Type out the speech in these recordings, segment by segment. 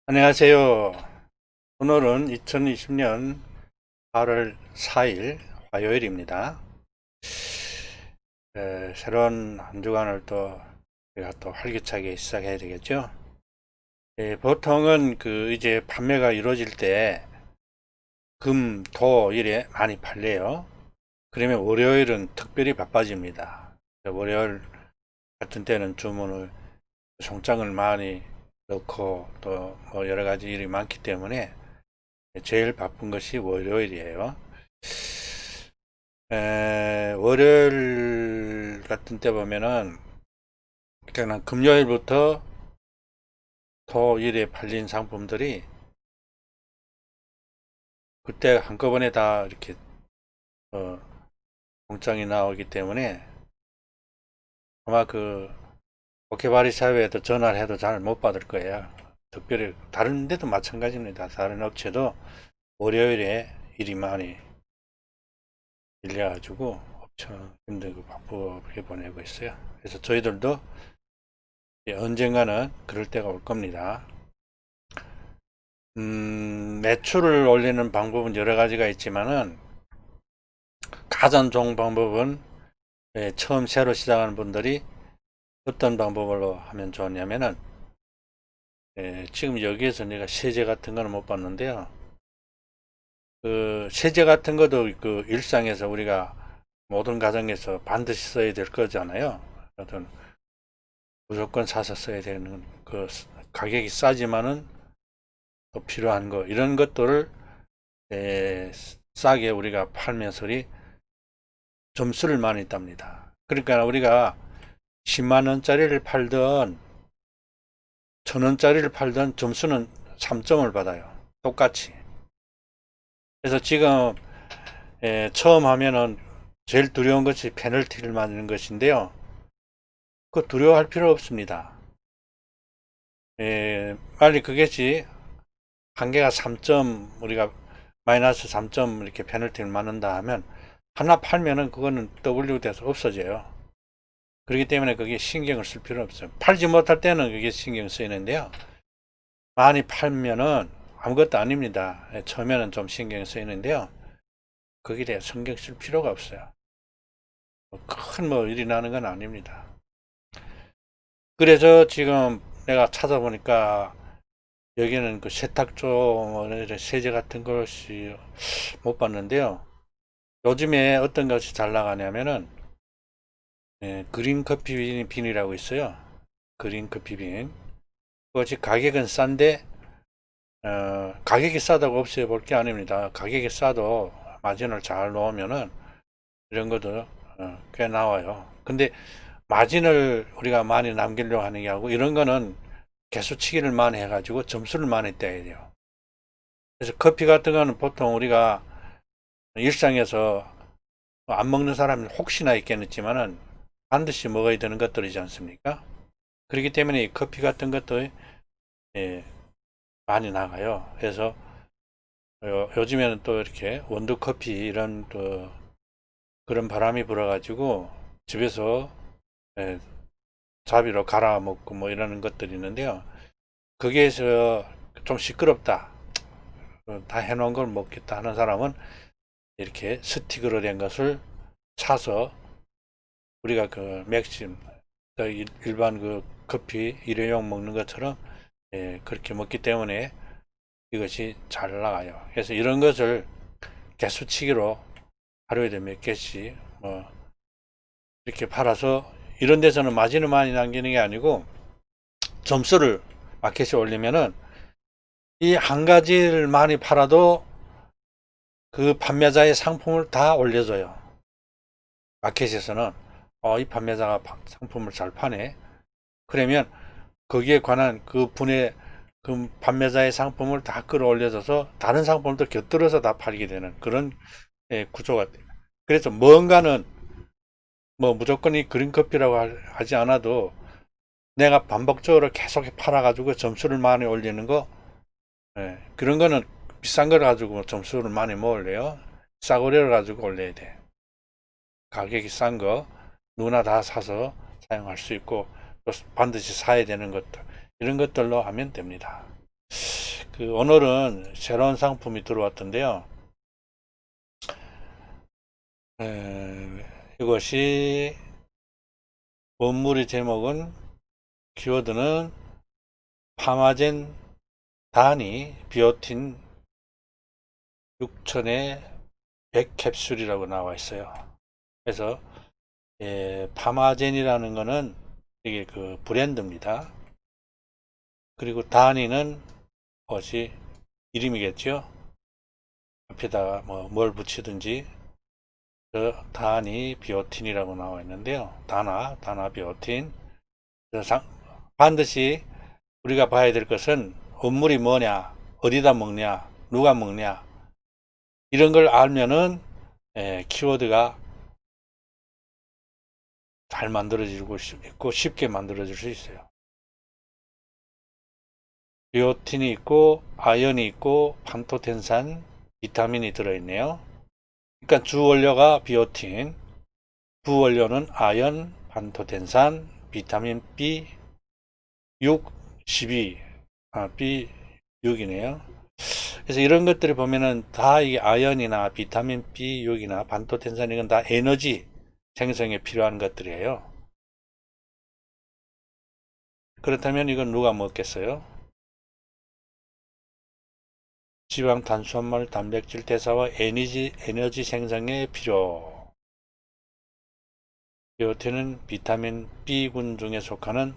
안녕하세요. 오늘은 2020년 8월 4일 화요일입니다. 새로운 한 주간을 또 우리가 또 활기차게 시작해야 되겠죠. 보통은 이제 판매가 이루어질 때 금, 토, 일에 많이 팔려요. 그러면 월요일은 특별히 바빠집니다. 월요일 같은 때는 주문을 송장을 많이 넣고 또 뭐 여러 가지 일이 많기 때문에 제일 바쁜 것이 월요일이에요. 월요일 같은 때 보면은 그냥 금요일부터 토일에 팔린 상품들이 그때 한꺼번에 다 이렇게 어, 공장이 나오기 때문에 아마 오케바리 사회에도 전화를 해도 잘 못 받을 거예요. 특별히 다른 데도 마찬가지입니다. 다른 업체도 월요일에 일이 많이 밀려가지고 엄청 힘들고 바쁘게 보내고 있어요. 그래서 저희들도 언젠가는 그럴 때가 올 겁니다. 매출을 올리는 방법은 여러 가지가 있지만은 가장 좋은 방법은 처음 새로 시작하는 분들이 어떤 방법으로 하면 좋냐면은 지금 여기에서 내가 세제 같은 거는 못 봤는데요. 세제 같은 것도 일상에서 우리가 모든 가정에서 반드시 써야 될 거잖아요. 어떤 무조건 사서 써야 되는 가격이 싸지만은 또 필요한 거 이런 것들을 싸게 우리가 팔면서리 점수를 많이 땁니다. 그러니까 우리가 10만 원짜리를 팔던 1000원짜리를 팔던 점수는 3점을 받아요. 똑같이. 그래서 지금 처음 하면은 제일 두려운 것이 페널티를 맞는 것인데요. 두려워할 필요 없습니다. 빨리 그것이 한 개가 3점 우리가 마이너스 3점 이렇게 페널티를 맞는다 하면 하나 팔면은 그거는 W 돼서 없어져요. 그렇기 때문에 그게 신경을 쓸 필요 없어요. 팔지 못할 때는 그게 신경 쓰이는데요. 많이 팔면은 아무것도 아닙니다. 처음에는 좀 신경 쓰이는데요. 거기에 대해 신경 쓸 필요가 없어요. 큰 일이 나는 건 아닙니다. 그래서 지금 내가 찾아보니까 여기는 세탁조, 세제 같은 것이 못 봤는데요. 요즘에 어떤 것이 잘 나가냐면은 그린 커피 빈이라고 있어요. 그린 커피 빈. 그것이 가격은 싼데 가격이 싸다고 없애볼 게 아닙니다. 가격이 싸도 마진을 잘 놓으면은 이런 것도 꽤 나와요. 근데 마진을 우리가 많이 남기려고 하는 게 아니고 이런 거는 개수치기를 많이 해가지고 점수를 많이 떼야 돼요. 그래서 커피 같은 거는 보통 우리가 일상에서 안 먹는 사람이 혹시나 있겠지만은 반드시 먹어야 되는 것들이지 않습니까? 그렇기 때문에 이 커피 같은 것도 예, 많이 나가요. 그래서 요즘에는 또 이렇게 원두 커피 이런 또 그런 바람이 불어가지고 집에서 예, 자비로 갈아 먹고 뭐 이러는 것들이 있는데요. 거기에서 좀 시끄럽다. 다 해놓은 걸 먹겠다 하는 사람은 이렇게 스틱으로 된 것을 사서 우리가 맥심 일반 커피 일회용 먹는 것처럼 그렇게 먹기 때문에 이것이 잘 나가요. 그래서 이런 것을 개수치기로 하루에 몇 개씩 뭐 이렇게 팔아서 이런 데서는 마진을 많이 남기는 게 아니고 점수를 마켓에 올리면은 이 한 가지를 많이 팔아도 그 판매자의 상품을 다 올려줘요. 마켓에서는 이 판매자가 상품을 잘 파네. 그러면 거기에 관한 그 분의 그 판매자의 상품을 다 끌어올려줘서 다른 상품도 곁들여서 다 팔게 되는 그런 구조가 돼요. 그래서 뭔가는 뭐 무조건 이 그린커피라고 하지 않아도 내가 반복적으로 계속 팔아가지고 점수를 많이 올리는 거 그런 거는 비싼 걸 가지고 점수를 많이 못 올려요. 싸구려를 가지고 올려야 돼. 가격이 싼 거 누구나 다 사서 사용할 수 있고 또 반드시 사야 되는 것들 이런 것들로 하면 됩니다. 오늘은 새로운 상품이 들어왔던데요. 이것이 원물의 제목은 키워드는 파마젠 다니 비오틴 6000의 100캡슐이라고 나와 있어요. 그래서 파마젠이라는 거는 이게 그 브랜드입니다. 그리고 다니는 것이 이름이겠죠. 앞에다가 뭘 붙이든지 다니 비오틴이라고 나와 있는데요. 다나 비오틴. 반드시 우리가 봐야 될 것은 원물이 뭐냐, 어디다 먹냐, 누가 먹냐, 이런 걸 알면은 키워드가 잘 만들어지고 있고 쉽게 만들어질 수 있어요. 비오틴이 있고 아연이 있고 판토텐산, 비타민이 들어있네요. 그러니까 주 원료가 비오틴, 부원료는 아연, 판토텐산, 비타민 B6, 12, B6이네요. 그래서 이런 것들을 보면은 다 이게 아연이나 비타민 B6이나 판토텐산, 이건 다 에너지 생성에 필요한 것들이에요. 그렇다면 이건 누가 먹겠어요? 지방, 탄수화물, 단백질 대사와 에너지 생성에 필요. 비오틴은 비타민 B군 중에 속하는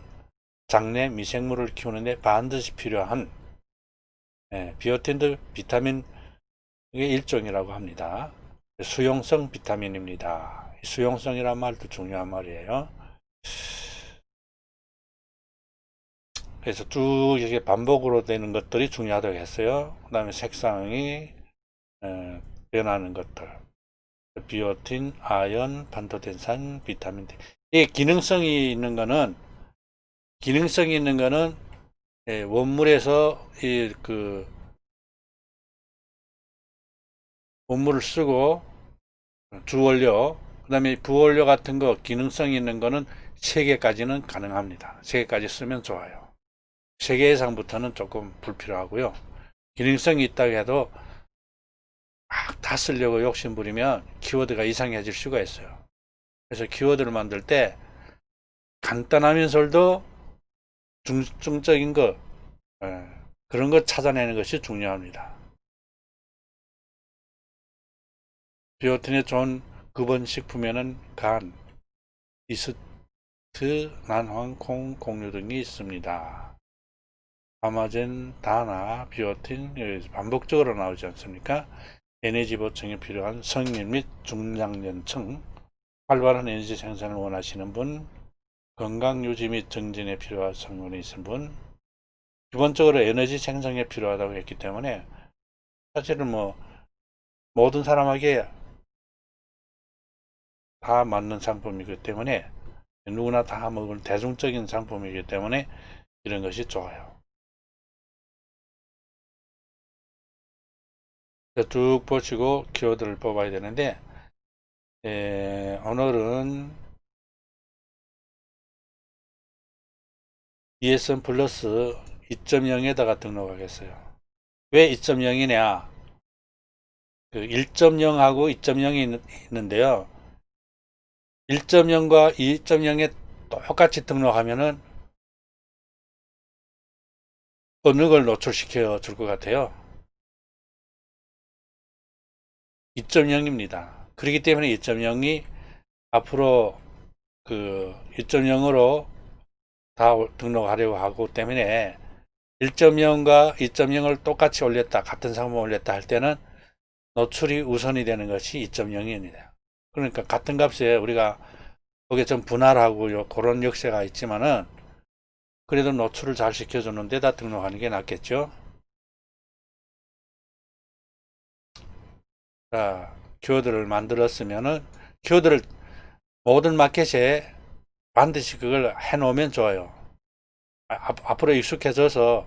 장내 미생물을 키우는데 반드시 필요한 비오틴도 비타민의 일종이라고 합니다. 수용성 비타민입니다. 수용성이란 말도 중요한 말이에요. 그래서 쭉 이렇게 반복으로 되는 것들이 중요하다고 했어요. 그 다음에 색상이 변하는 것들, 비오틴, 아연, 판토텐산, 비타민 D. 이 기능성이 있는 거는 원물에서 원물을 쓰고 주원료, 그 다음에 부원료 같은 거 기능성 있는 거는 3개까지는 가능합니다. 3개까지 쓰면 좋아요. 3개 이상부터는 조금 불필요하고요. 기능성이 있다고 해도 막 다 쓰려고 욕심부리면 키워드가 이상해질 수가 있어요. 그래서 키워드를 만들 때 간단하면서도 중증적인 거, 그런 거 찾아내는 것이 중요합니다. 비오틴에 좋은 급원식품에는 간, 이스트, 난황, 콩, 곡류 등이 있습니다. 파마젠, 다나, 비오틴, 반복적으로 나오지 않습니까? 에너지 보충에 필요한 성인 및 중장년층, 활발한 에너지 생산을 원하시는 분, 건강 유지 및 정진에 필요한 성분이 있는 분, 기본적으로 에너지 생성에 필요하다고 했기 때문에 사실은 모든 사람에게 다 맞는 상품이기 때문에 누구나 다 먹을 대중적인 상품이기 때문에 이런 것이 좋아요. 쭉 보시고 키워드를 뽑아야 되는데 오늘은 ESN 플러스 2.0에다가 등록하겠어요. 왜 2.0이냐? 1.0하고 2.0이 있는데요. 1.0과 2.0에 똑같이 등록하면은 어느 걸 노출시켜 줄 것 같아요? 2.0입니다. 그렇기 때문에 2.0이 앞으로 2.0으로 다 등록하려고 하고 때문에 1.0과 2.0을 똑같이 올렸다, 같은 상품을 올렸다 할 때는 노출이 우선이 되는 것이 2.0입니다. 그러니까 같은 값에 우리가 거기에 좀 분할하고 그런 역세가 있지만은 그래도 노출을 잘 시켜주는 데다 등록하는 게 낫겠죠. 자, 키워드를 만들었으면은 키워드를 모든 마켓에 반드시 그걸 해놓으면 좋아요. 앞으로 익숙해져서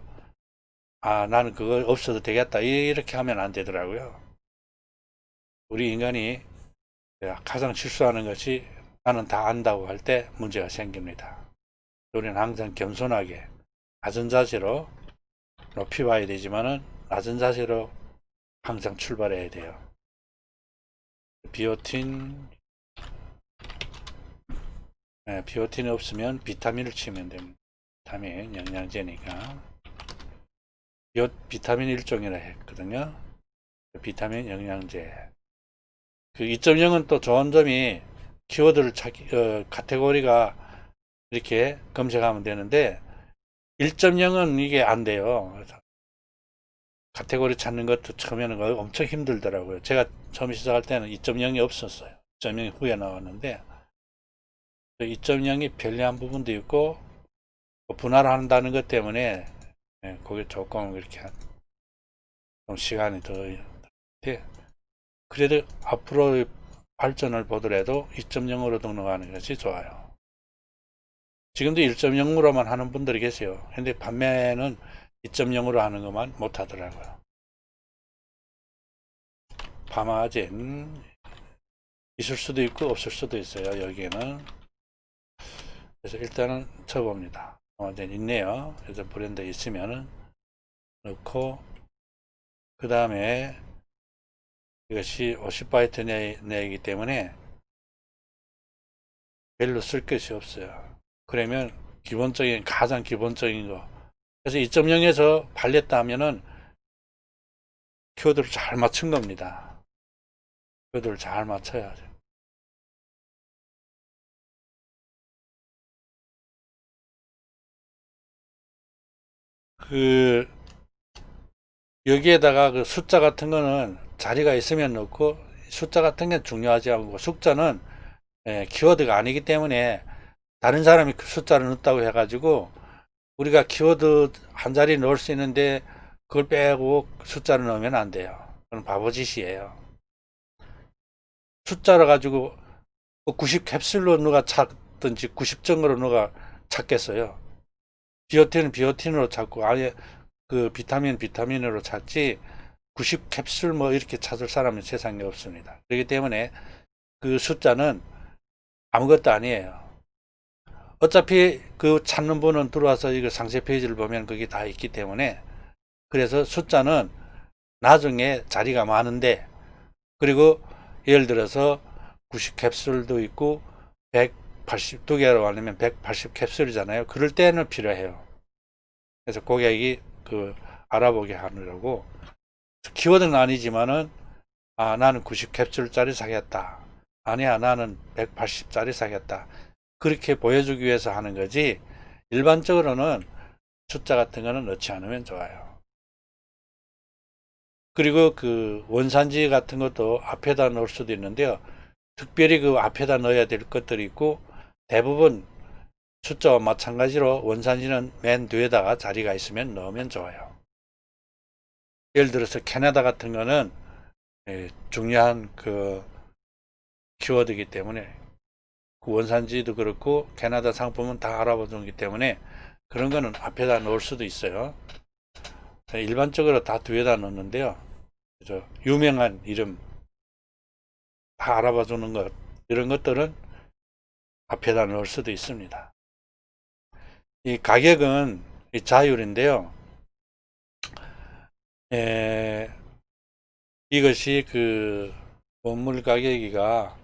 나는 그거 없어도 되겠다 이렇게 하면 안 되더라고요. 우리 인간이 가장 실수하는 것이 나는 다 안다고 할 때 문제가 생깁니다. 우리는 항상 겸손하게 낮은 자세로 높이 봐야 되지만은 낮은 자세로 항상 출발해야 돼요. 비오틴, 비오틴이 없으면 비타민을 치면 됩니다. 비타민, 영양제니까. 비타민 일종이라 했거든요. 비타민 영양제. 그 2.0은 또 좋은 점이 키워드를 카테고리가 이렇게 검색하면 되는데 1.0은 이게 안 돼요. 그래서 카테고리 찾는 것도 처음에는 엄청 힘들더라고요. 제가 처음 시작할 때는 2.0이 없었어요. 2.0이 후에 나왔는데 2.0이 편리한 부분도 있고 분할한다는 것 때문에 그게 조금 이렇게 좀 시간이 더 그래도 앞으로 발전을 보더라도 2.0으로 등록하는 것이 좋아요. 지금도 1.0으로만 하는 분들이 계세요. 근데 판매는 2.0으로 하는 것만 못 하더라고요. 파마젠 있을 수도 있고 없을 수도 있어요. 여기에는. 그래서 일단은 쳐봅니다. 파마젠 있네요. 그래서 브랜드 있으면은 넣고 그 다음에 이것이 50바이트 내이기 때문에 별로 쓸 것이 없어요. 그러면 가장 기본적인 거. 그래서 2.0에서 발렸다 하면은 키워드를 잘 맞춘 겁니다. 키워드를 잘 맞춰야 돼요. 여기에다가 그 숫자 같은 거는 자리가 있으면 넣고 숫자 같은 게 중요하지 않고 숫자는 키워드가 아니기 때문에 다른 사람이 그 숫자를 넣었다고 해가지고 우리가 키워드 한 자리 넣을 수 있는데 그걸 빼고 숫자를 넣으면 안 돼요. 그건 바보짓이에요. 숫자를 가지고 90 캡슐로 누가 찾든지 90점으로 누가 찾겠어요. 비오틴은 비오틴으로 찾고 아예 그 비타민으로 찾지 90 캡슐 뭐 이렇게 찾을 사람은 세상에 없습니다. 그렇기 때문에 그 숫자는 아무것도 아니에요. 어차피 그 찾는 분은 들어와서 이거 상세 페이지를 보면 그게 다 있기 때문에 그래서 숫자는 나중에 자리가 많은데 그리고 예를 들어서 90 캡슐도 있고 180 두 개로 하려면 180 캡슐이잖아요. 그럴 때는 필요해요. 그래서 고객이 알아보게 하느라고 키워드는 아니지만은 나는 90 캡슐짜리 사겠다. 아니야 나는 180짜리 사겠다. 그렇게 보여주기 위해서 하는 거지 일반적으로는 숫자 같은 거는 넣지 않으면 좋아요. 그리고 그 원산지 같은 것도 앞에다 넣을 수도 있는데요. 특별히 그 앞에다 넣어야 될 것들이 있고 대부분 숫자와 마찬가지로 원산지는 맨 뒤에다가 자리가 있으면 넣으면 좋아요. 예를 들어서 캐나다 같은 거는 중요한 그 키워드이기 때문에 그 원산지도 그렇고 캐나다 상품은 다 알아보기 때문에 그런 거는 앞에다 넣을 수도 있어요. 일반적으로 다 뒤에다 넣는데요. 그래서 유명한 이름 다 알아봐주는 것 이런 것들은 앞에다 넣을 수도 있습니다. 이 가격은 자율인데요. 이것이 그 원물 가격이가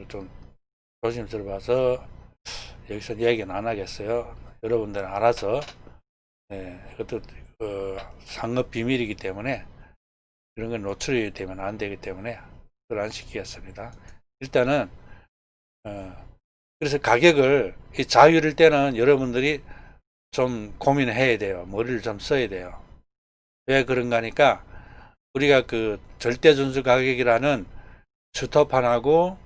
좀 조심스러워서 여기서 이야기는 안 하겠어요. 여러분들은 알아서 이것도 상업 비밀이기 때문에 이런 건 노출이 되면 안 되기 때문에 그걸 안 시키겠습니다. 일단은 그래서 가격을 자율일 때는 여러분들이 좀 고민해야 돼요. 머리를 좀 써야 돼요. 왜 그런가 하니까 우리가 그 절대준수 가격이라는 스톱판하고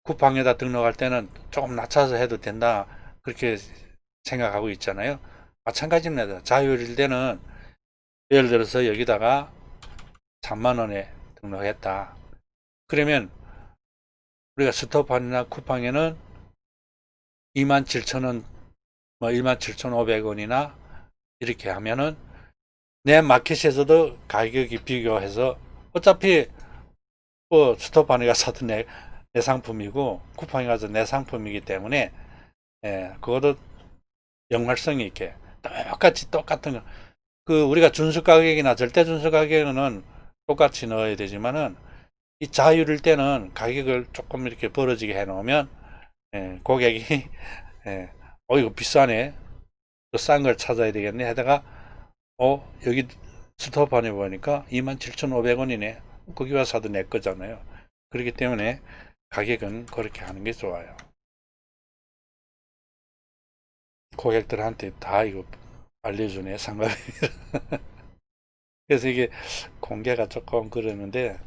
쿠팡에다 등록할 때는 조금 낮춰서 해도 된다 그렇게 생각하고 있잖아요. 마찬가지입니다. 자율일 때는 예를 들어서 여기다가 3만원에 등록했다. 그러면 우리가 스톱판이나 쿠팡에는 27,000원 뭐 17,500원이나 이렇게 하면은 내 마켓에서도 가격이 비교해서 어차피 뭐 스톱판에 가서 내 상품이고 쿠팡에 가서 내 상품이기 때문에 예, 그것도 연말성 있게 똑같이 똑같은 거. 그 우리가 준수 가격이나 절대 준수 가격은 똑같이 넣어야 되지만은 이 자율일 때는 가격을 조금 이렇게 벌어지게 해 놓으면 예, 고객이 예, 이거 비싸네. 싼 걸 찾아야 되겠네 하다가 여기 스토어판에 보니까 27,500원이네. 거기 와서 사도 내 거잖아요. 그렇기 때문에 가격은 그렇게 하는 게 좋아요. 고객들한테 다 이거 알려주네, 상관이. 그래서 이게 공개가 조금 그러는데,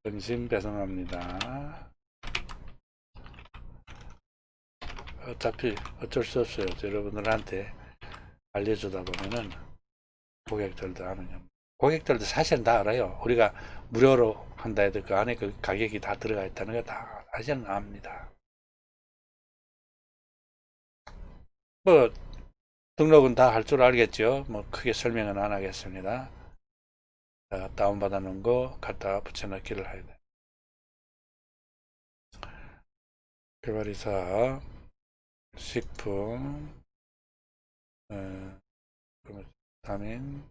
정신 배송합니다. 어차피 어쩔 수 없어요. 여러분들한테 알려주다 보면은 고객들도 아느냐. 고객들도 사실은 다 알아요. 우리가 무료로 한다 해도 그 안에 그 가격이 다 들어가 있다는 거 다 사실은 압니다. 뭐 등록은 다 할 줄 알겠죠. 뭐 크게 설명은 안 하겠습니다. 다운받아 놓은 거 갖다 붙여넣기를 해야 돼. 개발이사, 식품, 비타민,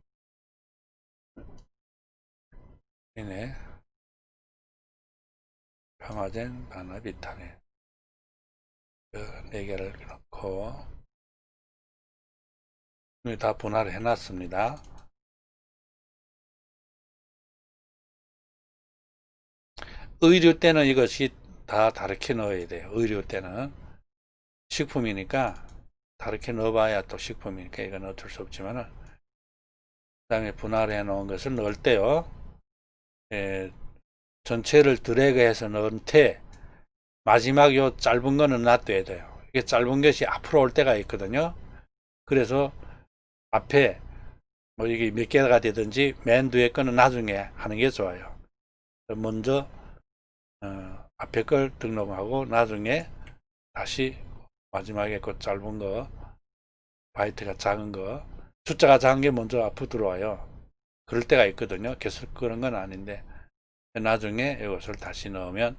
이네, 평화젠, 바나, 비타민. 그 4개를 넣고, 다 분할을 해놨습니다. 의류 때는 이것이 다 다르게 넣어야 돼요. 의류 때는. 식품이니까 다르게 넣어봐야 또 식품이니까 이건 어쩔 수 없지만은, 그 다음에 분할해 놓은 것을 넣을 때요. 전체를 드래그해서 넣은 테 마지막 요 짧은 거는 놔둬야 돼요. 이게 짧은 것이 앞으로 올 때가 있거든요. 그래서 앞에 뭐 이게 몇 개가 되든지 맨 뒤에 거는 나중에 하는 게 좋아요. 먼저 앞에 걸 등록하고 나중에 다시 마지막에 그 짧은 거 바이트가 작은 거 숫자가 작은 게 먼저 앞으로 들어와요. 그럴 때가 있거든요. 계속 그런 건 아닌데 나중에 이것을 다시 넣으면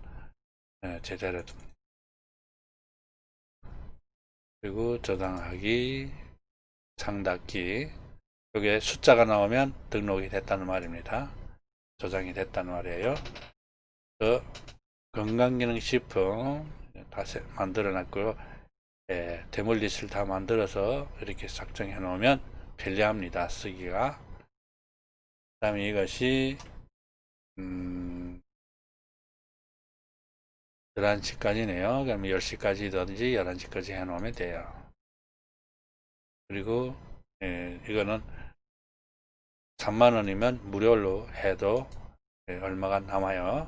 제대로 됩니다. 그리고 저장하기, 창닫기. 여기에 숫자가 나오면 등록이 됐다는 말입니다. 저장이 됐다는 말이에요. 건강기능식품 다시 만들어 놨고요. 대물 리스트를 다 만들어서 이렇게 작성해 놓으면 편리합니다. 쓰기가. 그 다음에 이것이 11시까지네요. 그럼 10시까지든지 11시까지 해 놓으면 돼요. 그리고 이거는 3만원이면 무료로 해도 얼마가 남아요.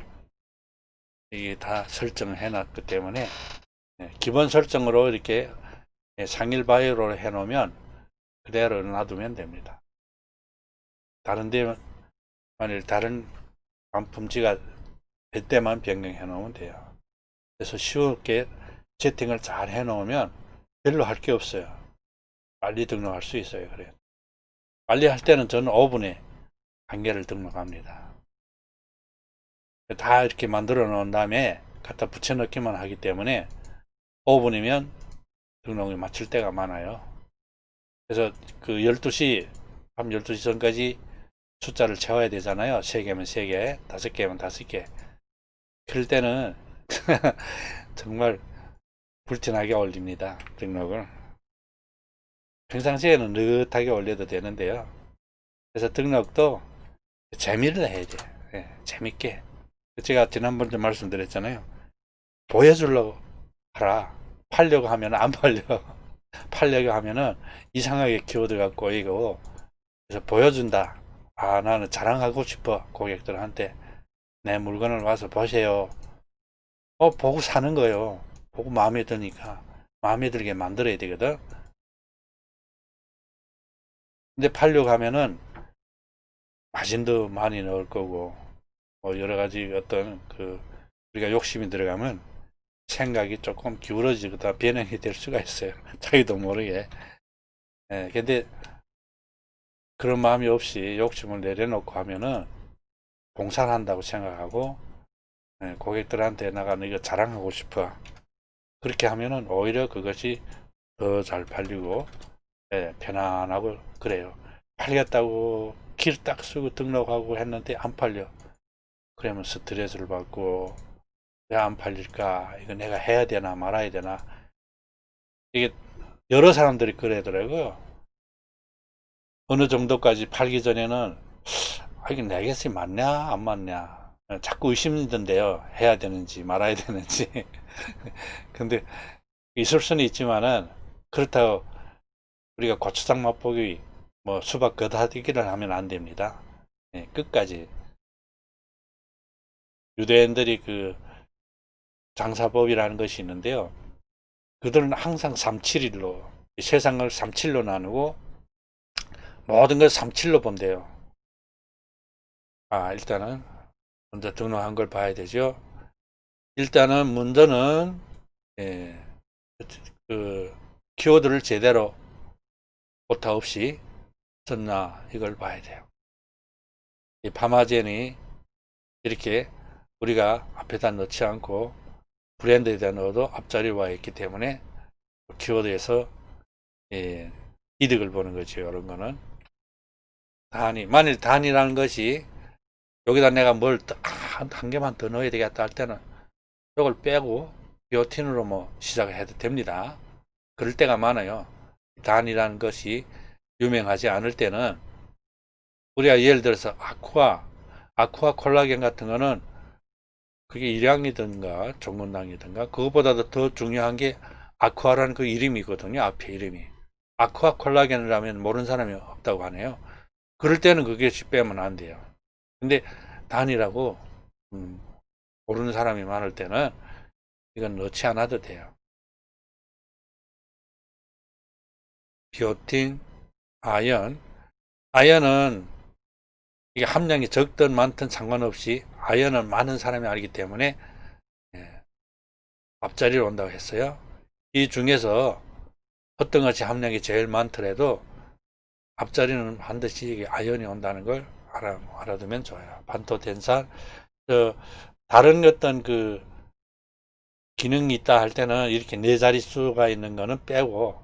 이게 다 설정해 놨기 때문에 기본 설정으로 이렇게 상일 바이오로 해 놓으면 그대로 놔두면 됩니다. 다른데 만일 다른 반품지가 될 때만 변경해 놓으면 돼요. 그래서 쉽게 세팅을 잘 해 놓으면 별로 할 게 없어요. 빨리 등록할 수 있어요. 그래요. 빨리 할 때는 저는 5분에 한 개를 등록합니다. 다 이렇게 만들어 놓은 다음에 갖다 붙여 넣기만 하기 때문에 5분이면 등록이 마칠 때가 많아요. 그래서 그 12시, 밤 12시 전까지 숫자를 채워야 되잖아요. 3개면 3개, 5개면 5개. 그럴 때는 정말 불티나게 올립니다. 등록을. 평상시에는 느긋하게 올려도 되는데요. 그래서 등록도 재미를 해야 돼요. 재밌게. 제가 지난번에 말씀드렸잖아요. 보여주려고 하라. 팔려고 하면 안 팔려. 팔려고 하면은 이상하게 키워드가 꼬이고, 그래서 보여준다. 나는 자랑하고 싶어. 고객들한테. 내 물건을 와서 보세요. 보고 사는 거예요. 보고 마음에 드니까. 마음에 들게 만들어야 되거든. 근데 팔려고 하면은 마진도 많이 넣을 거고, 여러 가지 어떤 우리가 욕심이 들어가면 생각이 조금 기울어지거나 변형이 될 수가 있어요. 자기도 모르게. 근데 그런 마음이 없이 욕심을 내려놓고 하면은 봉사를 한다고 생각하고 고객들한테 나가는 이거 자랑하고 싶어. 그렇게 하면은 오히려 그것이 더 잘 팔리고, 예, 편안하고 그래요. 팔겠다고 길 딱 쓰고 등록하고 했는데 안 팔려. 그러면 스트레스를 받고, 왜 안 팔릴까? 이거 내가 해야 되나 말아야 되나? 이게 여러 사람들이 그러더라고요. 어느 정도까지 팔기 전에는 이게 내 것이 맞냐 안 맞냐 자꾸 의심이던데요. 해야 되는지 말아야 되는지. 근데 있을 수는 있지만은 그렇다고 우리가 고추장 맛보기 뭐 수박 겉핥기를 하면 안 됩니다. 예, 끝까지 유대인들이 그 장사법이라는 것이 있는데요. 그들은 항상 371로 세상을 37로 나누고 모든 걸 37로 본대요. 일단은 먼저 등록한 걸 봐야 되죠. 일단은 먼저는 예, 그 키워드를 제대로 오타 없이 썼나 이걸 봐야 돼요. 이 파마젠이 이렇게 우리가 앞에다 넣지 않고 브랜드에다 넣어도 앞자리에 와 있기 때문에 키워드에서 예, 이득을 보는 거죠. 이런 거는 단위, 만일 단위라는 것이 여기다 내가 뭘 한 개만 더 넣어야 되겠다 할 때는 이걸 빼고 비오틴으로 뭐 시작을 해도 됩니다. 그럴 때가 많아요. 단이라는 것이 유명하지 않을 때는 우리가 예를 들어서 아쿠아 콜라겐 같은 거는 그게 일양이든가 종근당이든가 그것보다도 더 중요한 게 아쿠아라는 그 이름이거든요. 앞에 이름이. 아쿠아 콜라겐을 하면 모르는 사람이 없다고 하네요. 그럴 때는 그게 빼면 안 돼요. 근데 단이라고 모르는 사람이 많을 때는 이건 넣지 않아도 돼요. 비오틴, 아연. 아연은 이게 함량이 적든 많든 상관없이 아연은 많은 사람이 알기 때문에 예, 앞자리로 온다고 했어요. 이 중에서 어떤 것이 함량이 제일 많더라도 앞자리는 반드시 아연이 온다는 걸 알아두면 좋아요. 반토텐산, 다른 어떤 그 기능이 있다 할 때는 이렇게 네 자릿수가 있는 거는 빼고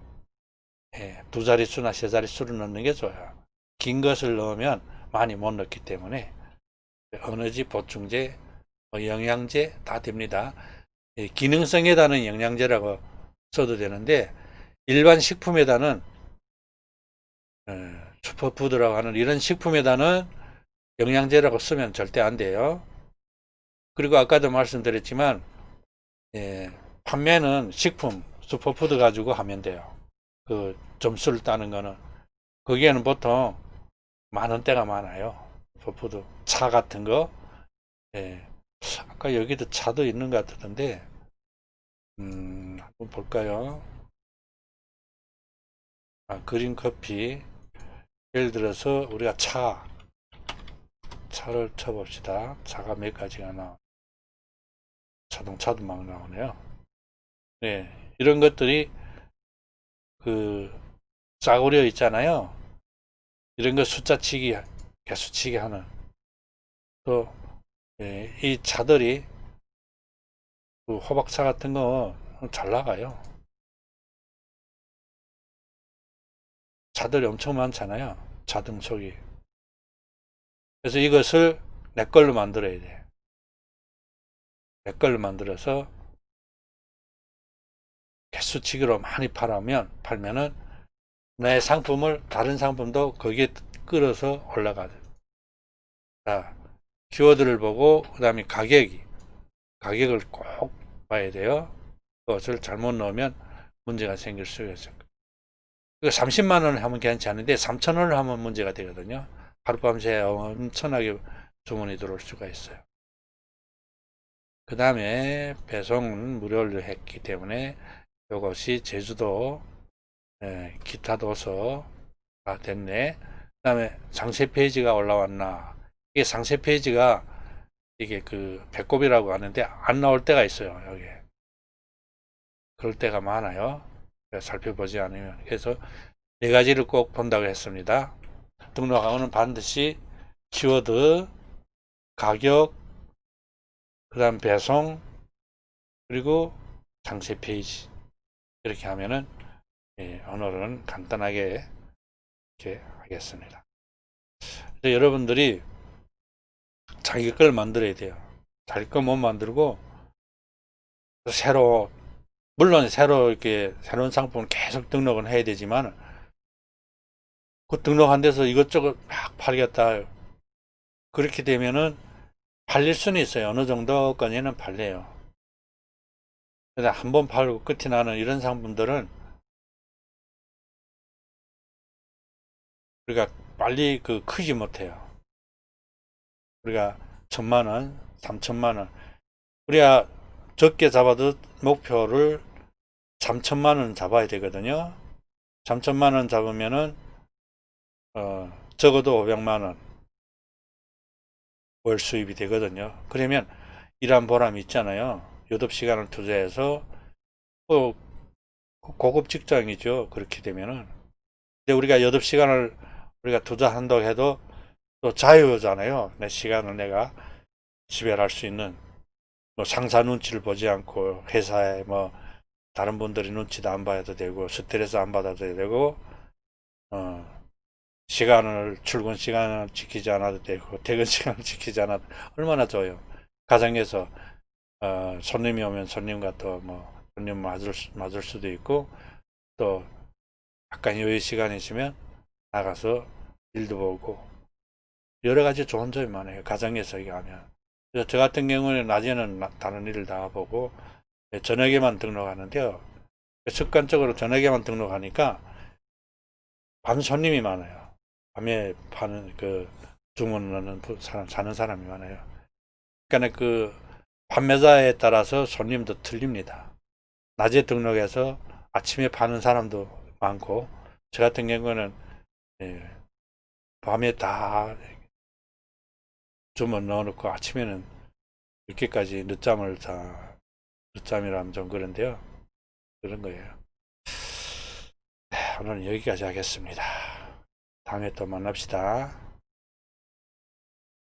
두 자릿수나 세 자릿수를 넣는 게 좋아요. 긴 것을 넣으면 많이 못 넣기 때문에 에너지 보충제, 영양제 다 됩니다. 기능성에다는 영양제라고 써도 되는데 일반 식품에다는 슈퍼푸드라고 하는 이런 식품에다는 영양제라고 쓰면 절대 안 돼요. 그리고 아까도 말씀드렸지만 판매는 식품, 슈퍼푸드 가지고 하면 돼요. 그 점수를 따는 거는 거기에는 보통 만 원대가 많아요. 슈퍼푸드 차 같은 거. 아까 여기도 차도 있는 것 같던데 한번 볼까요? 그린 커피. 예를 들어서 우리가 차를 쳐봅시다. 차가 몇 가지가 자동차도 막 나오네요. 네, 이런 것들이 그 싸구려 있잖아요. 이런 거 숫자치기, 개수치기 하는 또 이 차들이 그 호박차 같은 거 잘 나가요. 차들이 엄청 많잖아요. 자동속이. 그래서 이것을 내 걸로 만들어야 돼. 내 걸로 만들어서 개수치기로 많이 팔면은 내 상품을 다른 상품도 거기에 끌어서 올라가요. 자, 키워드를 보고 그다음에 가격을 꼭 봐야 돼요. 그것을 잘못 넣으면 문제가 생길 수가 있어요. 30만 원을 하면 괜찮은데 3천 원을 하면 문제가 되거든요. 하룻밤새 엄청나게 주문이 들어올 수가 있어요. 그 다음에 배송은 무료로 했기 때문에 이것이 제주도 기타 도서가 됐네. 그 다음에 상세 페이지가 올라왔나. 이게 상세 페이지가 이게 그 배꼽이라고 하는데 안 나올 때가 있어요. 여기 그럴 때가 많아요. 살펴보지 않으면. 그래서 네 가지를 꼭 본다고 했습니다. 등록하고는 반드시 키워드, 가격, 그 다음 배송, 그리고 상세 페이지 이렇게 하면은 오늘은 간단하게 이렇게 하겠습니다. 여러분들이 자기 걸 만들어야 돼요. 자기 거 못 만들고 물론 새로 이렇게 새로운 상품을 계속 등록은 해야 되지만 그 등록한 데서 이것저것 막 팔겠다 그렇게 되면은 팔릴 수는 있어요. 어느 정도까지는 팔려요. 근데 한번 팔고 끝이 나는 이런 상품들은 우리가 빨리 크지 못해요. 우리가 1,000만원, 3,000만원 우리가 적게 잡아도 목표를 3,000만원 잡아야 되거든요. 3,000만원 잡으면은 적어도 500만원 월 수입이 되거든요. 그러면 일한 보람이 있잖아요. 8시간을 투자해서 고급 직장이죠. 그렇게 되면은. 근데 우리가 8시간을 우리가 투자한다고 해도 또 자유잖아요. 내 시간을 내가 지배할 수 있는 뭐 상사 눈치를 보지 않고 회사에 뭐 다른 분들이 눈치도 안 봐도 되고 스트레스 안 받아도 되고 시간을 출근 시간을 지키지 않아도 되고 퇴근 시간을 지키지 않아도 얼마나 좋아요. 가정에서 손님이 오면 손님과 또 뭐 손님 맞을 수도 있고 또 약간 여유 시간이 있으면 나가서 일도 보고 여러 가지 좋은 점이 많아요. 가정에서 이게 하면. 그래서 저 같은 경우는 낮에는 다른 일을 다 보고 저녁에만 등록하는데요. 습관적으로 저녁에만 등록하니까 밤 손님이 많아요. 밤에 파는 주문하는 사람, 사는 사람이 많아요. 그러니까 판매자에 따라서 손님도 틀립니다. 낮에 등록해서 아침에 파는 사람도 많고 저 같은 경우는 밤에 다 주문 넣어놓고 아침에는 늦게까지 늦잠이라면 좀 그런데요. 그런 거예요. 네, 오늘은 여기까지 하겠습니다. 다음에 또 만납시다.